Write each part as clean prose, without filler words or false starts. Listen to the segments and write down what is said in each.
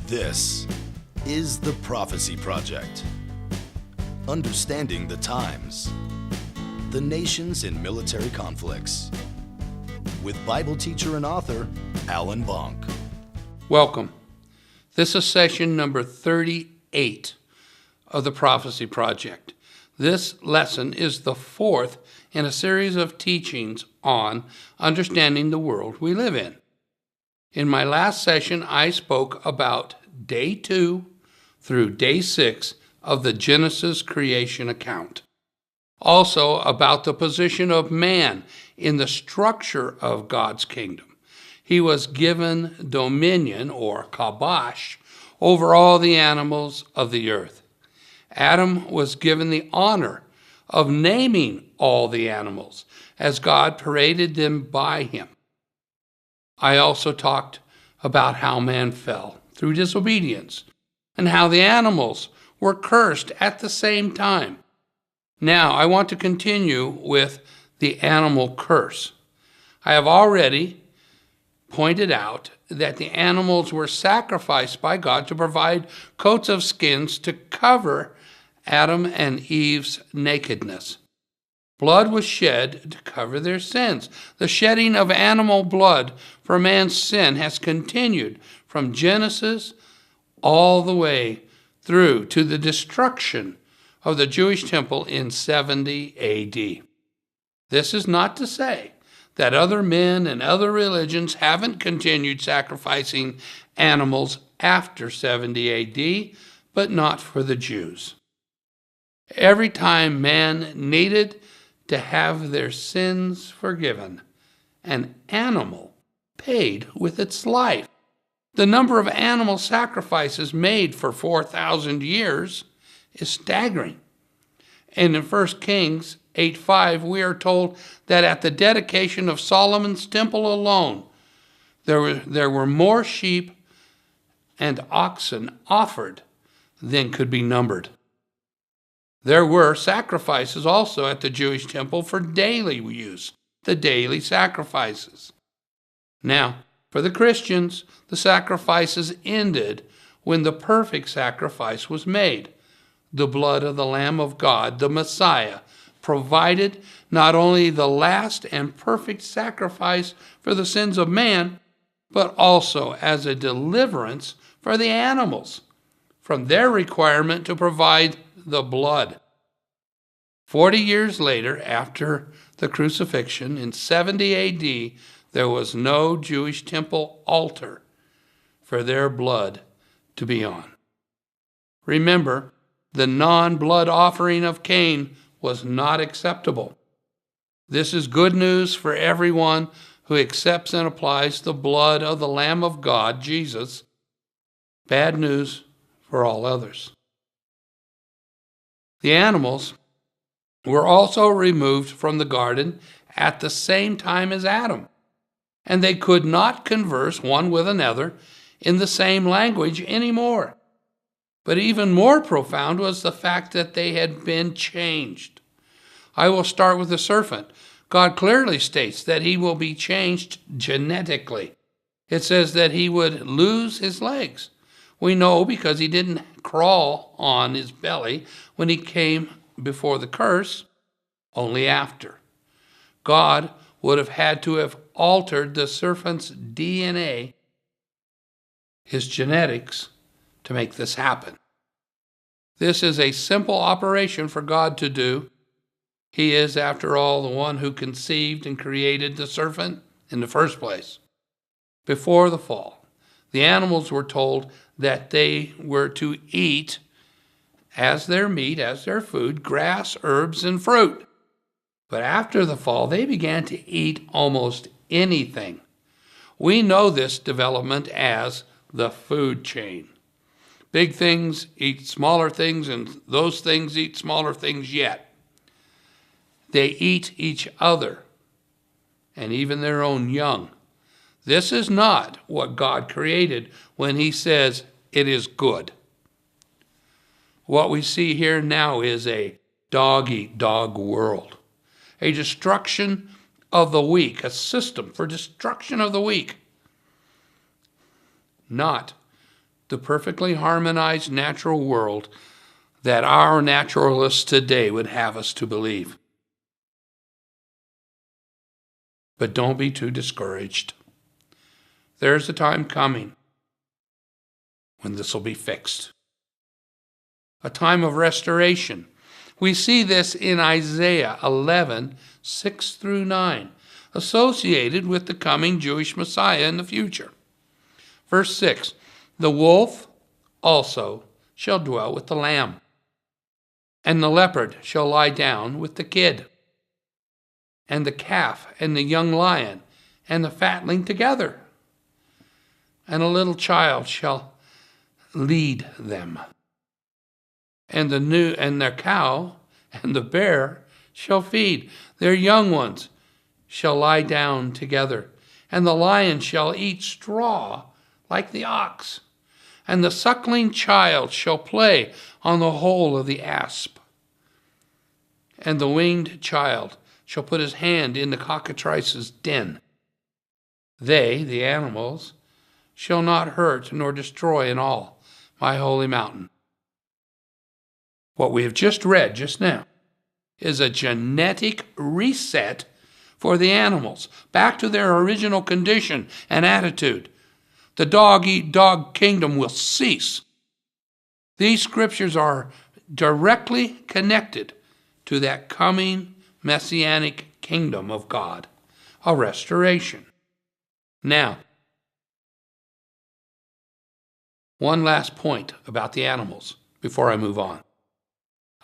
This is the Prophecy Project. Understanding the times, the nations in military conflicts, with Bible teacher and author Alan Bonk. Welcome. This is session number 38 of the Prophecy Project. This lesson is the fourth in a series of teachings on understanding the world we live in. In my last session, I spoke about day 2 through day 6 of the Genesis creation account. Also about the position of man in the structure of God's kingdom. He was given dominion, or kabosh, over all the animals of the earth. Adam was given the honor of naming all the animals as God paraded them by him. I also talked about how man fell through disobedience and how the animals were cursed at the same time. Now, I want to continue with the animal curse. I have already pointed out that the animals were sacrificed by God to provide coats of skins to cover Adam and Eve's nakedness. Blood was shed to cover their sins. The shedding of animal blood for man's sin has continued from Genesis all the way through to the destruction of the Jewish temple in 70 A.D. This is not to say that other men and other religions haven't continued sacrificing animals after 70 A.D., but not for the Jews. Every time man needed to have their sins forgiven, an animal paid with its life. The number of animal sacrifices made for 4,000 years is staggering. And in 1 Kings 8:5, we are told that at the dedication of Solomon's temple alone, there were more sheep and oxen offered than could be numbered. There were sacrifices also at the Jewish temple for daily use, the daily sacrifices. Now, for the Christians, the sacrifices ended when the perfect sacrifice was made. The blood of the Lamb of God, the Messiah, provided not only the last and perfect sacrifice for the sins of man, but also as a deliverance for the animals from their requirement to provide the blood. 40 years later, after the crucifixion, in 70 A.D., there was no Jewish temple altar for their blood to be on. Remember, the non-blood offering of Cain was not acceptable. This is good news for everyone who accepts and applies the blood of the Lamb of God, Jesus. Bad news for all others. The animals were also removed from the garden at the same time as Adam, and they could not converse one with another in the same language anymore. But even more profound was the fact that they had been changed. I will start with the serpent. God clearly states that he will be changed genetically. It says that he would lose his legs. We know because he didn't crawl on his belly when he came before the curse, only after. God would have had to have altered the serpent's DNA, his genetics, to make this happen. This is a simple operation for God to do. He is, after all, the one who conceived and created the serpent in the first place. Before the fall, the animals were told that they were to eat as their meat, as their food, grass, herbs, and fruit. But after the fall, they began to eat almost anything. We know this development as the food chain. Big things eat smaller things, and those things eat smaller things yet. They eat each other, and even their own young. This is not what God created when he says it is good. What we see here now is a dog-eat-dog world, a destruction of the weak, a system for destruction of the weak, not the perfectly harmonized natural world that our naturalists today would have us to believe. But don't be too discouraged. There's a time coming when this will be fixed. A time of restoration. We see this in Isaiah 11, 6 through 9, associated with the coming Jewish Messiah in the future. Verse 6, the wolf also shall dwell with the lamb, and the leopard shall lie down with the kid, and the calf and the young lion and the fatling together, and a little child shall lead them. And their cow and the bear shall feed. Their young ones shall lie down together, and the lion shall eat straw like the ox, and the suckling child shall play on the hole of the asp, and the winged child shall put his hand in the cockatrice's den. They, the animals, shall not hurt nor destroy in all my holy mountain. What we have just read just now is a genetic reset for the animals, back to their original condition and attitude. The dog-eat-dog kingdom will cease. These scriptures are directly connected to that coming messianic kingdom of God, a restoration. Now, one last point about the animals before I move on.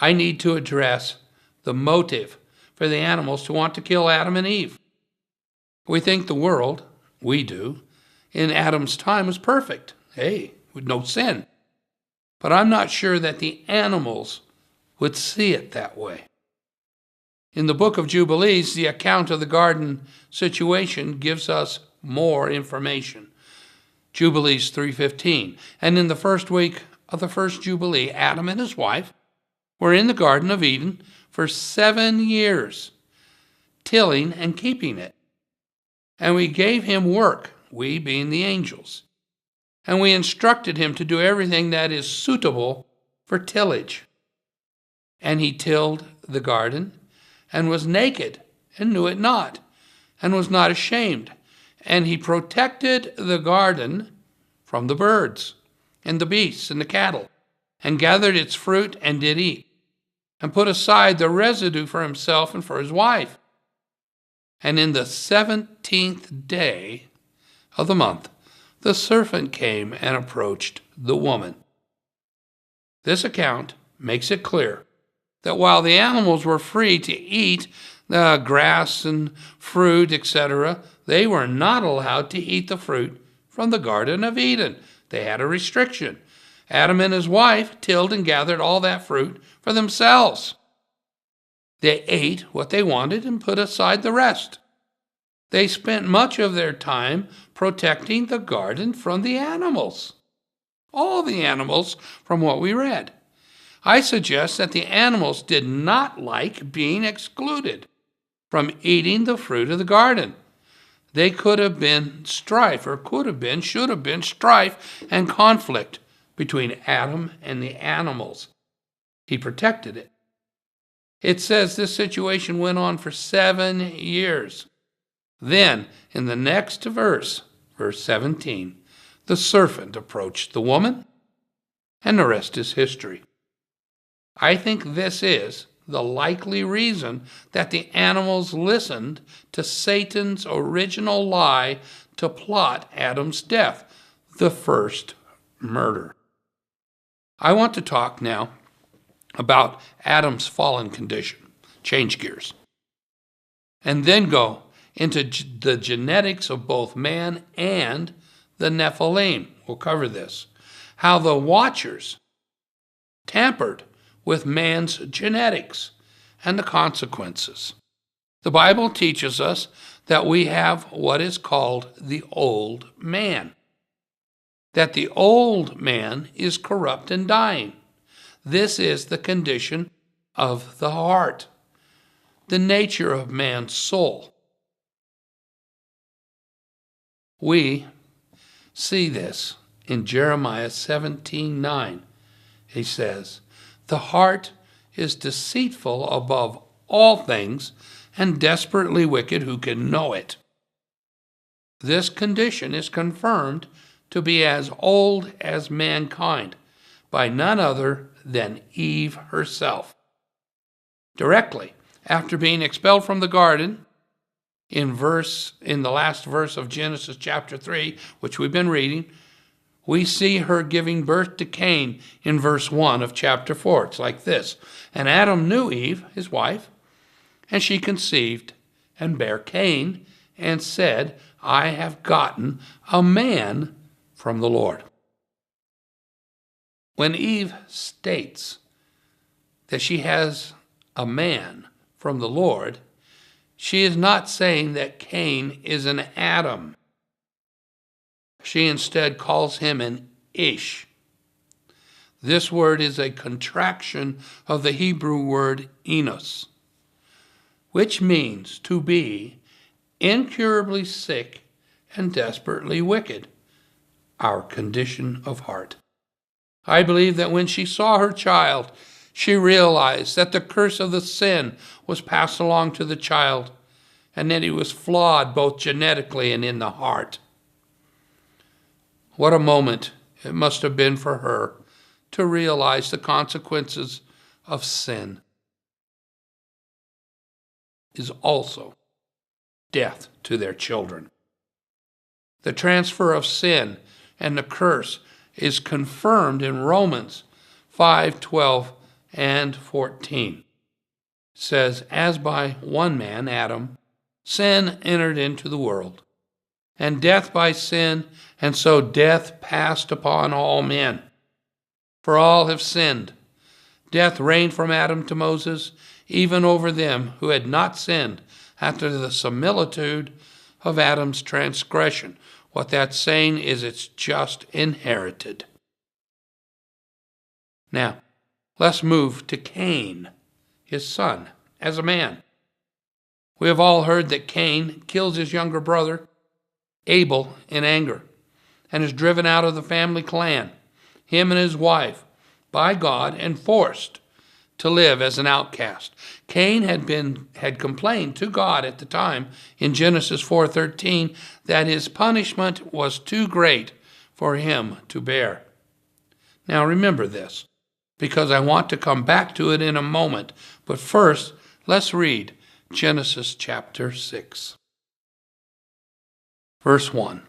I need to address the motive for the animals to want to kill Adam and Eve. We think the world, we do, in Adam's time was perfect. Hey, with no sin. But I'm not sure that the animals would see it that way. In the book of Jubilees, the account of the garden situation gives us more information. Jubilees 3:15. And in the first week of the first Jubilee, Adam and his wife were in the Garden of Eden for 7 years, tilling and keeping it. And we gave him work, we being the angels. And we instructed him to do everything that is suitable for tillage. And he tilled the garden, and was naked, and knew it not, and was not ashamed. And he protected the garden from the birds, and the beasts, and the cattle, and gathered its fruit, and did eat, and put aside the residue for himself and for his wife. And in the 17th day of the month, the serpent came and approached the woman. This account makes it clear that while the animals were free to eat the grass and fruit, etc., they were not allowed to eat the fruit from the Garden of Eden. They had a restriction. Adam and his wife tilled and gathered all that fruit for themselves. They ate what they wanted and put aside the rest. They spent much of their time protecting the garden from the animals. All the animals, from what we read. I suggest that the animals did not like being excluded from eating the fruit of the garden. They could have been strife, or should have been strife and conflict between Adam and the animals. He protected it. It says this situation went on for 7 years. Then, in the next verse, verse 17, the serpent approached the woman, and the rest is history. I think this is the likely reason that the animals listened to Satan's original lie to plot Adam's death, the first murder. I want to talk now about Adam's fallen condition, change gears, and then go into the genetics of both man and the Nephilim. We'll cover this. How the Watchers tampered with man's genetics and the consequences. The Bible teaches us that we have what is called the old man. That the old man is corrupt and dying. This is the condition of the heart, the nature of man's soul. We see this in Jeremiah 17:9, he says, "The heart is deceitful above all things and desperately wicked. Who can know it?" This condition is confirmed to be as old as mankind by none other than Eve herself. Directly after being expelled from the garden, in the last verse of Genesis chapter 3, which we've been reading, we see her giving birth to Cain in verse 1 of chapter 4. It's like this: "And Adam knew Eve, his wife, and she conceived and bare Cain, and said, I have gotten a man from the Lord." When Eve states that she has a man from the Lord, she is not saying that Cain is an Adam. She instead calls him an Ish. This word is a contraction of the Hebrew word enos, which means to be incurably sick and desperately wicked, our condition of heart. I believe that when she saw her child, she realized that the curse of the sin was passed along to the child, and that he was flawed both genetically and in the heart. What a moment it must have been for her to realize the consequences of sin is also death to their children. The transfer of sin and the curse is confirmed in Romans 5:12 and 14. It says, "As by one man, Adam, sin entered into the world, and death by sin, and so death passed upon all men. For all have sinned. Death reigned from Adam to Moses, even over them who had not sinned, after the similitude of Adam's transgression." What that's saying is it's just inherited. Now, let's move to Cain, his son, as a man. We have all heard that Cain kills his younger brother, Abel, in anger, and is driven out of the family clan, him and his wife, by God, and forced to live as an outcast. Cain had complained to God at the time in Genesis 4:13 that his punishment was too great for him to bear. Now remember this, because I want to come back to it in a moment. But first, let's read Genesis chapter 6. Verse 1.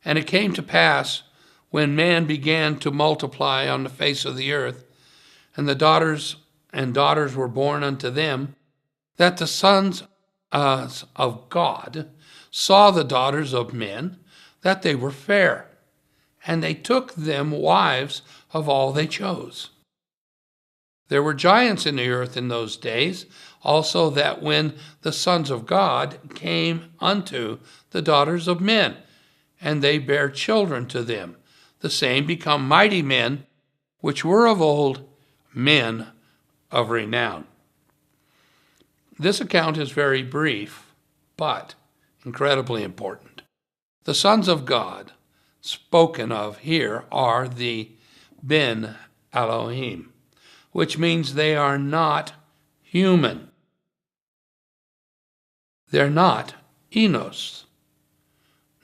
"And it came to pass, when man began to multiply on the face of the earth, and the daughters were born unto them, that the sons of God saw the daughters of men, that they were fair, and they took them wives of all they chose. There were giants in the earth in those days, also that when the sons of God came unto the daughters of men, and they bare children to them, the same become mighty men, which were of old, men of renown." This account is very brief, but incredibly important. The sons of God spoken of here are the Ben Elohim, which means they are not human. They're not Enos,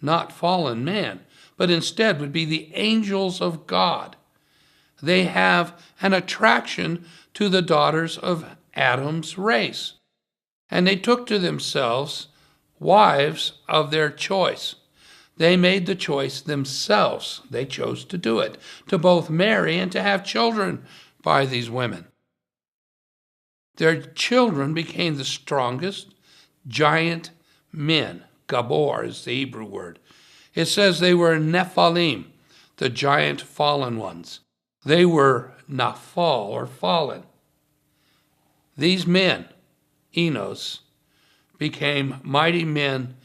not fallen man, but instead would be the angels of God. They have an attraction to the daughters of Adam's race, and they took to themselves wives of their choice. They made the choice themselves. They chose to do it, to both marry and to have children by these women. Their children became the strongest giant men. Gabor is the Hebrew word. It says they were Nephilim, the giant fallen ones. They were Naphal, or fallen. These men, Enos, became mighty men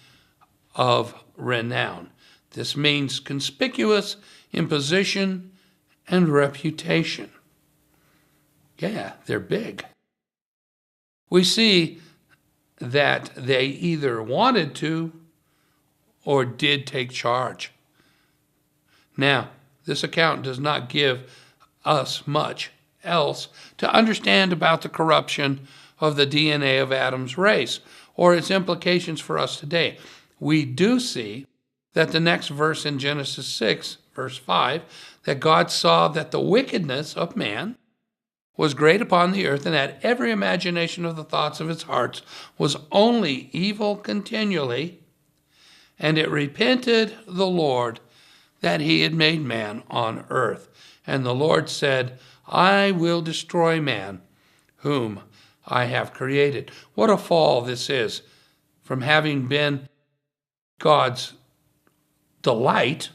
of renown. This means conspicuous in position and reputation. Yeah, they're big. We see that they either wanted to or did take charge. Now, this account does not give us much else to understand about the corruption of the DNA of Adam's race or its implications for us today. We do see that the next verse in Genesis 6, verse 5, that God saw that the wickedness of man was great upon the earth, and that every imagination of the thoughts of its hearts was only evil continually, and it repented the Lord that he had made man on earth. And the Lord said, I will destroy man, whom I have created. What a fall this is from having been God's delight.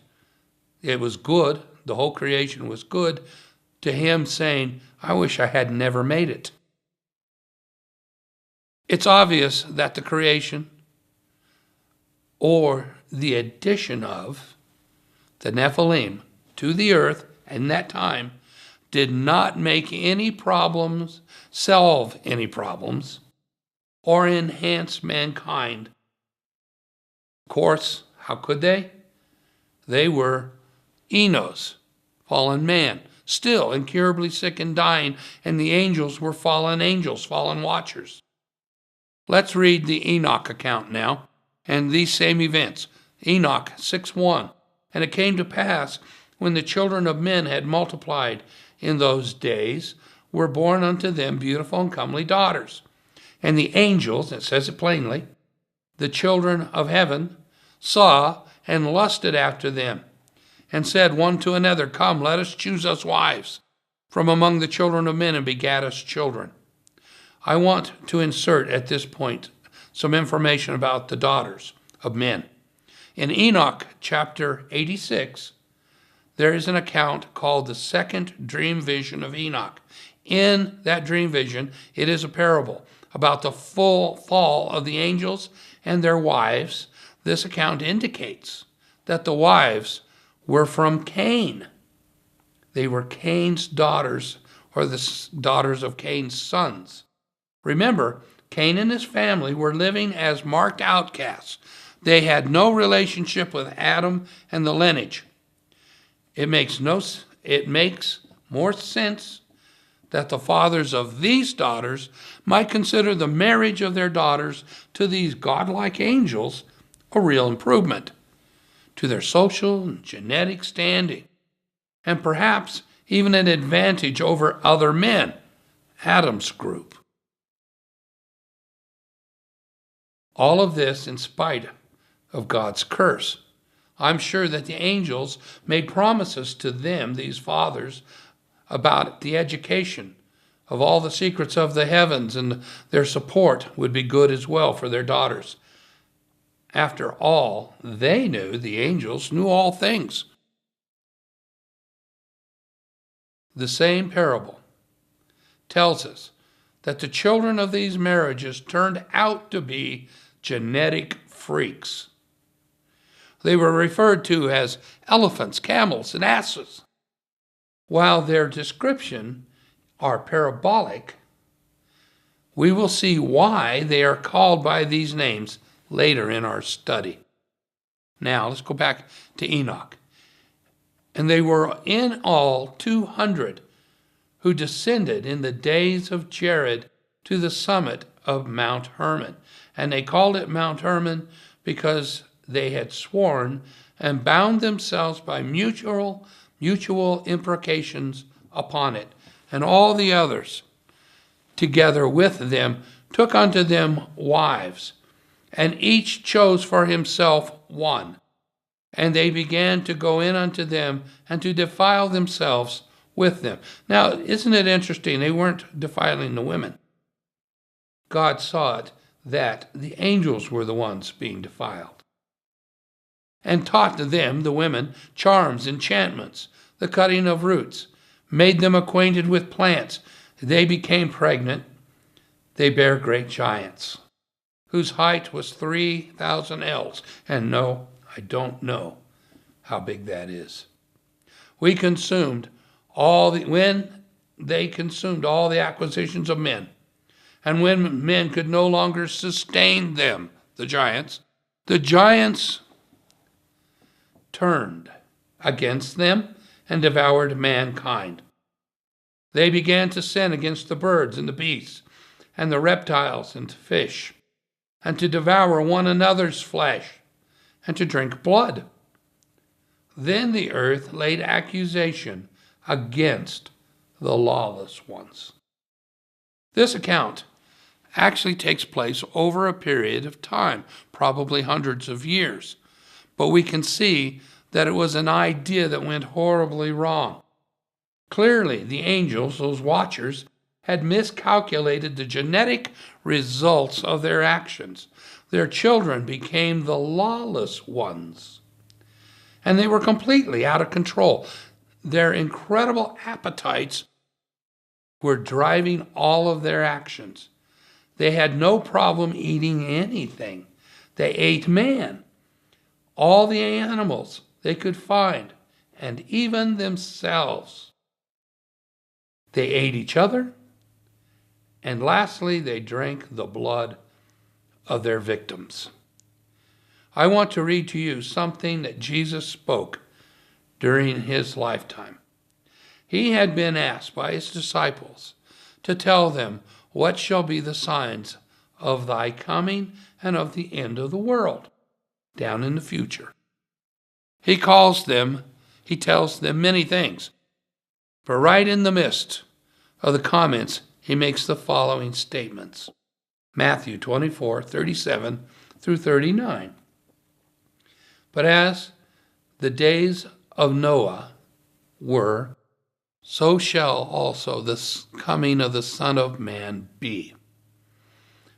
It was good. The whole creation was good, to him saying, I wish I had never made it. It's obvious that the creation or the addition of the Nephilim to the earth in that time did not make any problems, solve any problems, or enhance mankind. Of course, how could they? They were Enos, fallen man, still incurably sick and dying, and the angels were fallen angels, fallen watchers. Let's read the Enoch account now, and these same events. Enoch 6:1. And it came to pass, when the children of men had multiplied in those days, were born unto them beautiful and comely daughters. And the angels, it says it plainly, the children of heaven, saw and lusted after them, and said one to another, Come, let us choose us wives from among the children of men, and begat us children. I want to insert at this point some information about the daughters of men. In Enoch chapter 86, there is an account called the second dream vision of Enoch. In that dream vision, it is a parable about the full fall of the angels and their wives. This account indicates that the wives were from Cain. They were Cain's daughters, or the daughters of Cain's sons. Remember, Cain and his family were living as marked outcasts. They had no relationship with Adam and the lineage. It makes more sense that the fathers of these daughters might consider the marriage of their daughters to these godlike angels a real improvement to their social and genetic standing, and perhaps even an advantage over other men, Adam's group. All of this in spite of God's curse. I'm sure that the angels made promises to them, these fathers, about the education of all the secrets of the heavens, and their support would be good as well for their daughters. After all, they knew, the angels knew all things. The same parable tells us that the children of these marriages turned out to be genetic freaks. They were referred to as elephants, camels, and asses. While their description are parabolic, we will see why they are called by these names later in our study. Now, let's go back to Enoch. And they were in all 200 who descended in the days of Jared to the summit of Mount Hermon. And they called it Mount Hermon because they had sworn and bound themselves by mutual imprecations upon it. And all the others, together with them, took unto them wives, and each chose for himself one. And they began to go in unto them and to defile themselves with them. Now, isn't it interesting? They weren't defiling the women. God saw it that the angels were the ones being defiled, and taught them, the women, charms, enchantments, the cutting of roots, made them acquainted with plants. They became pregnant. They bare great giants, whose height was 3,000 ells. And no, I don't know how big that is. When they consumed all the acquisitions of men, and when men could no longer sustain them, the giants turned against them and devoured mankind. They began to sin against the birds and the beasts and the reptiles and fish, and to devour one another's flesh, and to drink blood. Then the earth laid accusation against the lawless ones. This account actually takes place over a period of time, probably hundreds of years, but we can see that it was an idea that went horribly wrong. Clearly, the angels, those watchers, had miscalculated the genetic results of their actions. Their children became the lawless ones, and they were completely out of control. Their incredible appetites were driving all of their actions. They had no problem eating anything. They ate man, all the animals they could find, and even themselves. They ate each other, and lastly, they drank the blood of their victims. I want to read to you something that Jesus spoke during his lifetime. He had been asked by his disciples to tell them what shall be the signs of thy coming and of the end of the world, down in the future. He tells them many things, but right in the midst of the comments, he makes the following statements. Matthew 24:37 through 39. But as the days of Noah were, so shall also the coming of the Son of Man be.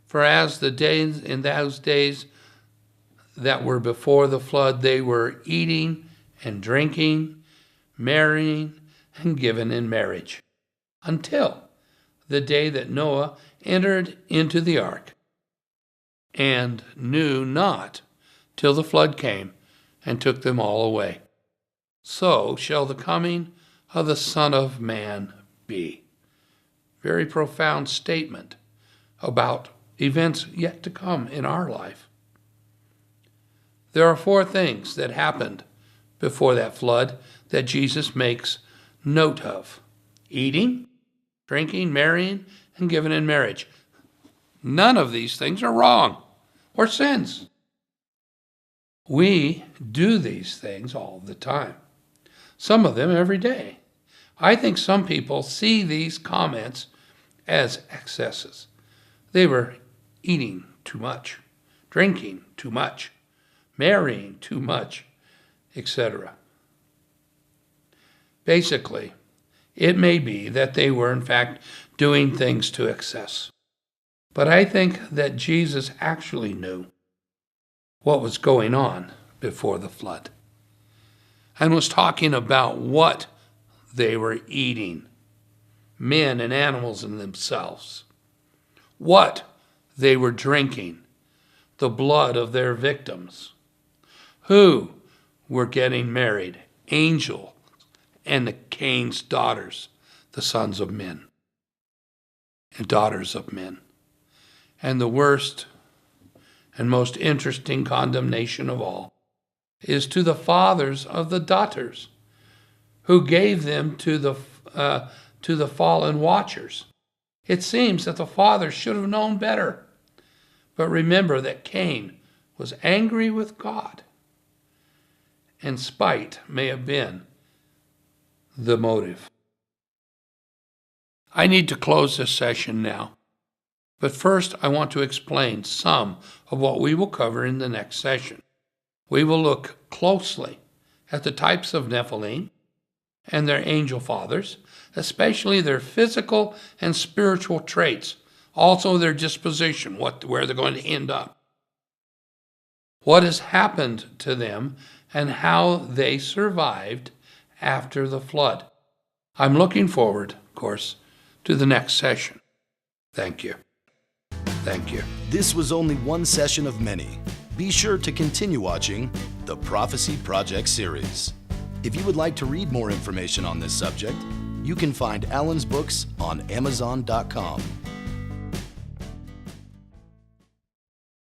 For as the days in those days that were before the flood, they were eating and drinking, marrying, and given in marriage, until the day that Noah entered into the ark, and knew not till the flood came and took them all away. So shall the coming of the Son of Man be. Very profound statement about events yet to come in our life. There are 4 things that happened before that flood that Jesus makes note of: eating, drinking, marrying, and given in marriage. None of these things are wrong or sins. We do these things all the time, some of them every day. I think some people see these comments as excesses. They were eating too much, drinking too much, marrying too much, etc. Basically, it may be that they were, in fact, doing things to excess. But I think that Jesus actually knew what was going on before the flood and was talking about what they were eating, men and animals and themselves, what they were drinking, the blood of their victims, who were getting married, angel and the Cain's daughters, the sons of men and daughters of men. And the worst and most interesting condemnation of all is to the fathers of the daughters, who gave them to the fallen watchers. It seems that the fathers should have known better. But remember that Cain was angry with God, and spite may have been the motive. I need to close this session now, but first I want to explain some of what we will cover in the next session. We will look closely at the types of Nephilim and their angel fathers, especially their physical and spiritual traits, also their disposition, where they're going to end up, what has happened to them, and how they survived after the flood. I'm looking forward, of course, to the next session. Thank you. Thank you. This was only one session of many. Be sure to continue watching the Prophecy Project series. If you would like to read more information on this subject, you can find Alan's books on Amazon.com.